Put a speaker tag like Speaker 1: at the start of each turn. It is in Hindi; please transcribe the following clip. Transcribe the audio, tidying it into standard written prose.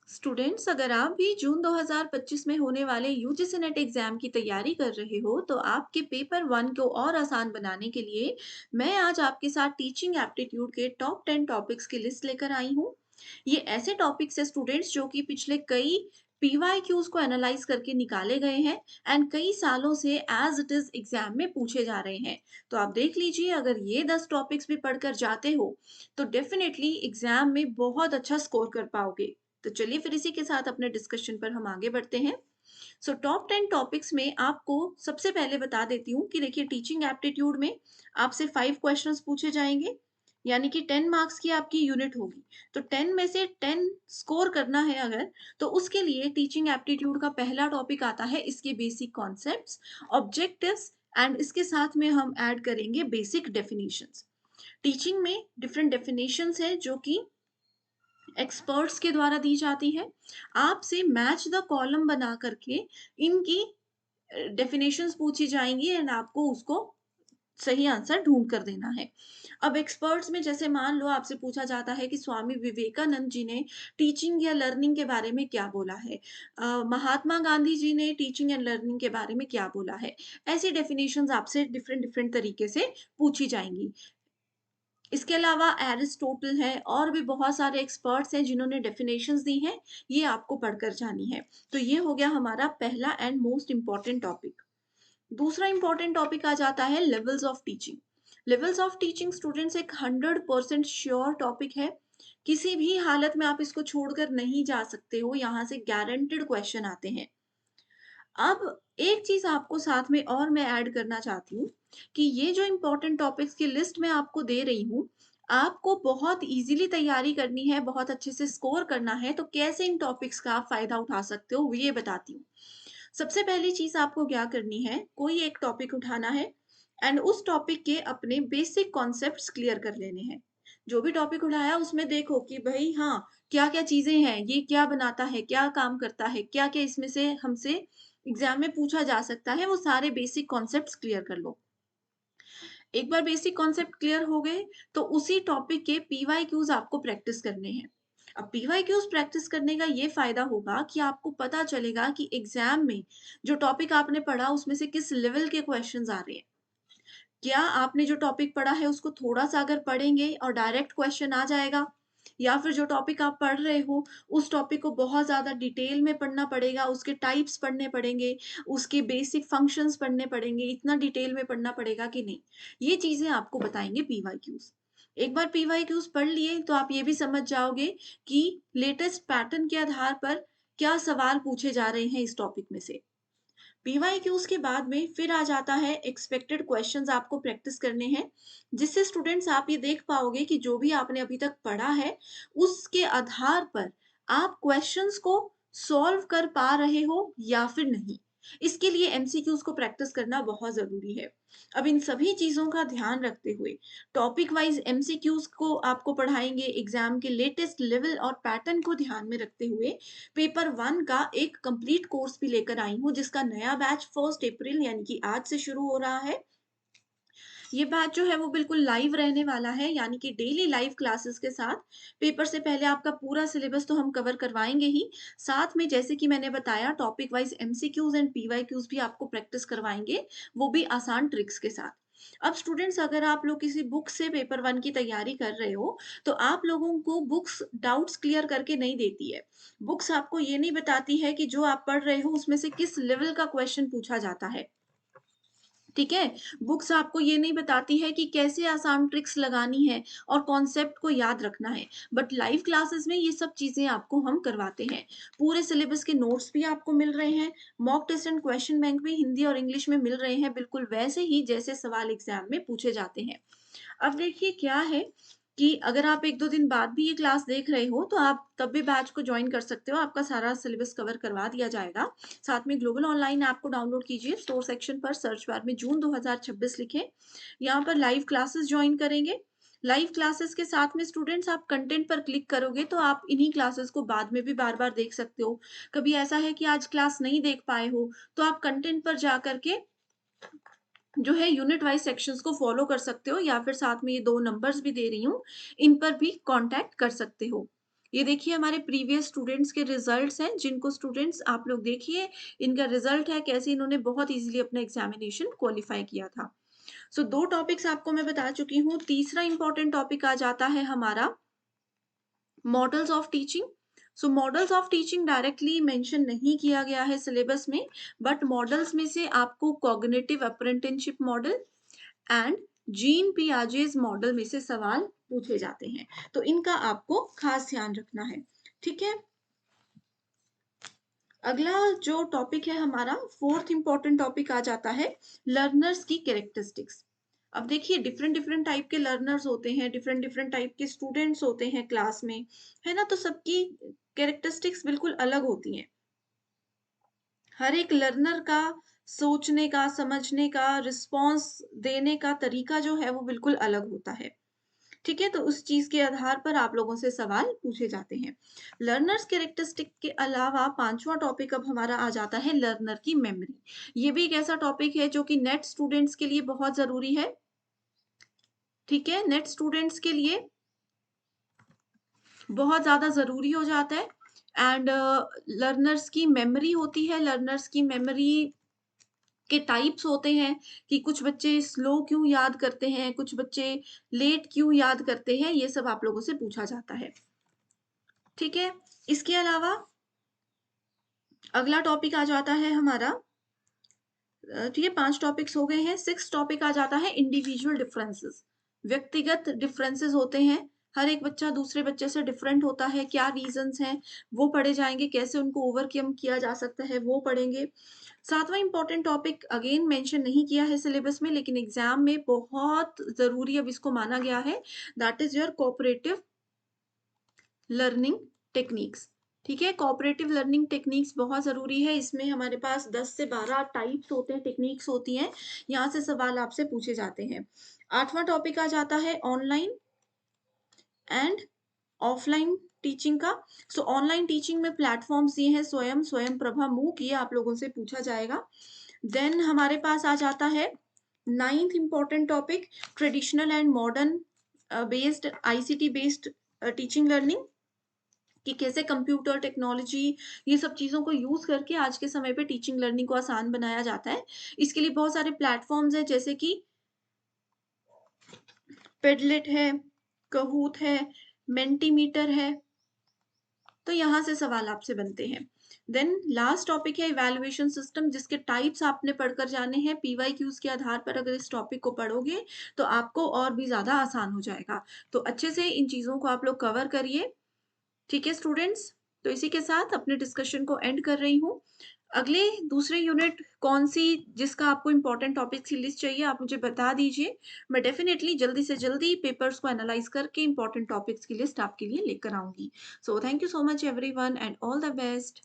Speaker 1: स्टूडेंट्स, अगर आप भी जून 2025 में होने वाले यूजीसी नेट एग्जाम की तैयारी कर रहे हो तो आपके पेपर वन को और आसान बनाने के लिए मैं आज आपके साथ टीचिंग एप्टीट्यूड के टॉप 10 टॉपिक्स की लिस्ट लेकर आई हूँ। ये ऐसे टॉपिक्स है स्टूडेंट्स जो कि पिछले कई पीवाईक्यूज को एनालाइज करके निकाले गए हैं एंड कई सालों से एज इट इज एग्जाम में पूछे जा रहे हैं। तो आप देख लीजिए, अगर ये 10 टॉपिक्स भी पढ़कर जाते हो तो डेफिनेटली एग्जाम में बहुत अच्छा स्कोर कर पाओगे। तो चलिए फिर इसी के साथ अपने डिस्कशन पर हम आगे बढ़ते हैं। सो टॉप 10 टॉपिक्स में आपको सबसे पहले बता देती हूँ कि देखिए, टीचिंग एप्टीट्यूड में आपसे 5 क्वेश्चंस पूछे जाएंगे, यानी कि 10 मार्क्स की आपकी यूनिट होगी। तो 10 में से 10 स्कोर करना है अगर, तो उसके लिए टीचिंग एप्टीट्यूड का पहला टॉपिक आता है इसके बेसिक कॉन्सेप्ट्स, ऑब्जेक्टिव्स एंड इसके साथ में हम ऐड करेंगे बेसिक डेफिनेशंस। टीचिंग में डिफरेंट डेफिनेशंस है जो कि एक्सपर्ट्स के द्वारा दी जाती है। आपसे मैच द कॉलम बना करके इनकी डेफिनेशंस पूछी जाएंगी एंड आपको उसको सही आंसर ढूंढ कर देना है। अब एक्सपर्ट्स में जैसे मान लो आपसे पूछा जाता है कि स्वामी विवेकानंद जी ने टीचिंग या लर्निंग के बारे में क्या बोला है, महात्मा गांधी जी ने टीचिंग एंड लर्निंग के बारे में क्या बोला है। ऐसी डेफिनेशंस आपसे डिफरेंट डिफरेंट तरीके से पूछी जाएंगी। इसके अलावा एरिस्टोटल है और भी बहुत सारे एक्सपर्ट्स हैं जिन्होंने डेफिनेशंस दी हैं, ये आपको पढ़कर जानी है। तो ये हो गया हमारा पहला एंड मोस्ट इंपॉर्टेंट टॉपिक। दूसरा इंपॉर्टेंट टॉपिक आ जाता है levels of teaching. Levels of teaching students एक 100% श्योर टॉपिक है। किसी भी हालत में आप इसको छोड़कर नहीं जा सकते हो, यहाँ से गारंटेड क्वेश्चन आते हैं। अब एक चीज आपको साथ में और मैं ऐड करना चाहती हूँ कि ये जो इम्पोर्टेंट टॉपिक्स की लिस्ट मैं आपको दे रही हूँ, आपको बहुत इजीली तैयारी करनी है, बहुत अच्छे से स्कोर करना है। तो कैसे इन टॉपिक्स का आप फायदा उठा सकते हो, ये बताती हूँ। सबसे पहली चीज आपको क्या करनी है, कोई एक टॉपिक उठाना है एंड उस टॉपिक के अपने बेसिक कॉन्सेप्ट्स क्लियर कर लेने हैं। जो भी टॉपिक उठाया उसमें देखो कि भाई हाँ, क्या क्या चीजें हैं, ये क्या बनाता है, क्या काम करता है, क्या क्या इसमें से हमसे एग्जाम में पूछा जा सकता है, वो सारे बेसिक कॉन्सेप्ट्स क्लियर कर लो। एक बार बेसिक कॉन्सेप्ट क्लियर हो गए तो उसी टॉपिक के पीवाईक्यूज आपको प्रैक्टिस करने हैं। अब पीवाईक्यूज प्रैक्टिस करने का ये फायदा होगा कि आपको पता चलेगा कि एग्जाम में जो टॉपिक आपने पढ़ा उसमें से किस लेवल के क्वेश्चंस आ रहे हैं। क्या आपने जो टॉपिक पढ़ा है उसको थोड़ा सा अगर पढ़ेंगे और डायरेक्ट क्वेश्चन आ जाएगा, या फिर जो टॉपिक आप पढ़ रहे हो उस टॉपिक को बहुत ज्यादा डिटेल में पढ़ना पड़ेगा, उसके टाइप्स पढ़ने पड़ेंगे, उसके बेसिक फंक्शंस पढ़ने पड़ेंगे, इतना डिटेल में पढ़ना पड़ेगा कि नहीं। ये चीजें आपको बताएंगे पीवाईक्यूज। एक बार पीवाईक्यूज पढ़ लिए तो आप ये भी समझ जाओगे कि लेटेस्ट पैटर्न के आधार पर क्या सवाल पूछे जा रहे हैं इस टॉपिक में से। पीवाईक्यूज के बाद में फिर आ जाता है एक्सपेक्टेड क्वेश्चंस आपको प्रैक्टिस करने हैं, जिससे स्टूडेंट्स आप ये देख पाओगे कि जो भी आपने अभी तक पढ़ा है उसके आधार पर आप क्वेश्चंस को सॉल्व कर पा रहे हो या फिर नहीं। इसके लिए एमसीक्यूज को प्रैक्टिस करना बहुत जरूरी है। अब इन सभी चीजों का ध्यान रखते हुए टॉपिक वाइज एमसीक्यूज को आपको पढ़ाएंगे, एग्जाम के लेटेस्ट लेवल और पैटर्न को ध्यान में रखते हुए पेपर वन का एक कंप्लीट कोर्स भी लेकर आई हूँ, जिसका नया बैच 1 अप्रैल यानी कि आज से शुरू हो रहा है। ये बैच जो है वो बिल्कुल लाइव रहने वाला है, यानी कि डेली लाइव क्लासेस के साथ। पेपर से पहले आपका पूरा सिलेबस तो हम कवर करवाएंगे ही, साथ में जैसे कि मैंने बताया topic wise MCQs and PYQs भी आपको प्रैक्टिस करवाएंगे, वो भी आसान ट्रिक्स के साथ। अब स्टूडेंट्स, अगर आप लोग किसी बुक से पेपर वन की तैयारी कर रहे हो तो आप लोगों को बुक्स डाउट्स क्लियर करके नहीं देती है। बुक्स आपको ये नहीं बताती है कि जो आप पढ़ रहे हो उसमें से किस लेवल का क्वेश्चन पूछा जाता है। ठीक है, बुक्स आपको ये नहीं बताती है कि कैसे आसान ट्रिक्स लगानी है और कॉन्सेप्ट को याद रखना है। बट लाइव क्लासेस में ये सब चीजें आपको हम करवाते हैं। पूरे सिलेबस के नोट्स भी आपको मिल रहे हैं, mock test and question bank भी हिंदी और इंग्लिश में मिल रहे हैं, बिल्कुल वैसे ही जैसे सवाल एग्जाम में पूछे जाते हैं। अब देखिए क्या है कि अगर आप 1-2 दिन बाद भी ये क्लास देख रहे हो तो आप तब भी बैच को जॉइन कर सकते हो, आपका सारा सिलेबस कवर करवा दिया जाएगा। साथ में ग्लोबल ऑनलाइन ऐप को डाउनलोड कीजिए, स्टोर सेक्शन पर सर्च बार में जून 2026 लिखें, यहाँ पर लाइव क्लासेस जॉइन करेंगे। लाइव क्लासेस के साथ में स्टूडेंट्स आप कंटेंट पर क्लिक करोगे तो आप इन्हीं क्लासेस को बाद में भी बार बार देख सकते हो। कभी ऐसा है कि आज क्लास नहीं देख पाए हो तो आप कंटेंट पर जा करके जो है यूनिट वाइज सेक्शंस को फॉलो कर सकते हो, या फिर साथ में ये 2 नंबर्स भी दे रही हूँ, इन पर भी कांटेक्ट कर सकते हो। ये देखिए हमारे प्रीवियस स्टूडेंट्स के रिजल्ट्स हैं, जिनको स्टूडेंट्स आप लोग देखिए, इनका रिजल्ट है कैसे इन्होंने बहुत ईज़िली अपना एग्ज़ामिनेशन क्वालीफाई किया था। सो 2 टॉपिक्स आपको मैं बता चुकी हूँ। तीसरा इम्पोर्टेंट टॉपिक आ जाता है हमारा models of teaching. So models of teaching directly mention नहीं किया गया है सिलेबस में, बट मॉडल्स में से आपको cognitive apprenticeship model and gene Piaget's model में से सवाल पूछे जाते हैं। तो इनका आपको खास ध्यान रखना है। ठीक है? अगला जो टॉपिक है हमारा, फोर्थ इंपॉर्टेंट टॉपिक आ जाता है लर्नर्स की कैरेक्टरिस्टिक्स। अब देखिए डिफरेंट डिफरेंट टाइप के लर्नर्स होते हैं, डिफरेंट डिफरेंट टाइप के स्टूडेंट्स होते हैं क्लास में, है ना? तो सबकी कैरेक्टरिस्टिक्स बिल्कुल अलग होती हैं। हर एक लर्नर का सोचने का, समझने का, रिस्पॉन्स देने का तरीका जो है वो बिल्कुल अलग होता है। ठीक है? तो उस चीज़ के आधार पर आप लोगों से सवाल पूछे जाते हैं। लर्नर्स कैरेक्टरिस्टिक के अलावा 5वां टॉपिक अब हमारा आ जाता है लर्नर की मेमोरी। ये भी एक ऐसा टॉपिक है जो कि नेट स्टूडेंट्स के लिए बहुत ज़रूरी है। ठीक है? नेट स्टूडेंट्स के लिए बहुत ज़्यादा ज़रूरी हो जाता है एंड लर्नर्स की मेमोरी होती है, लर्नर्स की मेमोरी के टाइप्स होते हैं कि कुछ बच्चे स्लो क्यों याद करते हैं, कुछ बच्चे लेट क्यों याद करते हैं, ये सब आप लोगों से पूछा जाता है। ठीक है? इसके अलावा अगला टॉपिक आ जाता है हमारा ठीक है 5 टॉपिक्स हो गए हैं, 6th टॉपिक आ जाता है इंडिविजुअल डिफरेंसेस। व्यक्तिगत डिफरेंसेस होते हैं, हर एक बच्चा दूसरे बच्चे से डिफरेंट होता है, क्या रीज़न्स हैं, वो पढ़े जाएँगे, कैसे उनको ओवरकम किया जा सकता है, वो पढ़ेंगे। 7वां इम्पोर्टेंट टॉपिक अगेन मेंशन नहीं किया है सिलेबस में, लेकिन एग्ज़ाम में बहुत ज़रूरी अब इसको माना गया है, that is your cooperative learning techniques. ठीक है? कोऑपरेटिव लर्निंग टेक्निक्स बहुत ज़रूरी है। इसमें हमारे पास 10 से 12 टाइप्स होते हैं, टेक्निक्स होती हैं। यहाँ से सवाल आपसे पूछे जाते हैं। 8वां टॉपिक आ जाता है ऑनलाइन एंड ऑफलाइन टीचिंग का। सो ऑनलाइन टीचिंग में प्लेटफ़ॉर्म्स दिए हैं स्वयं, स्वयंप्रभा, मूक, ये आप लोगों से पूछा जाएगा। देन हमारे पास आ जाता है 9th important topic traditional and modern based ICT based teaching learning. कि कैसे कंप्यूटर टेक्नोलॉजी ये सब चीज़ों को यूज़ करके आज के समय पे टीचिंग लर्निंग को आसान बनाया जाता है। इसके लिए बहुत सारे प्लेटफ़ॉर्म्स हैं जैसे कि पेडलेट है, काहूट है, मेंटीमीटर है, तो यहाँ से सवाल आपसे बनते हैं। देन लास्ट टॉपिक है इवैल्यूएशन सिस्टम जिसके टाइप्स आपने पढ़कर जाने हैं। पीवाईक्यूज़ के आधार पर अगर इस टॉपिक को पढ़ोगे तो आपको और भी ज़्यादा आसान हो जाएगा। तो अच्छे से इन चीज़ों को आप लोग कवर करिए। ठीक है स्टूडेंट्स, तो इसी के साथ अपने डिस्कशन को एंड कर रही हूँ। अगले दूसरे यूनिट कौन-सी जिसका आपको इम्पोर्टेंट टॉपिक्स की लिस्ट चाहिए आप मुझे बता दीजिए। मैं डेफ़िनेटली जल्दी से जल्दी पेपर्स को एनालाइज़ करके इम्पोर्टेंट टॉपिक्स की लिस्ट आपके लिए लेकर आऊँगी। So thank you so much everyone and all the best.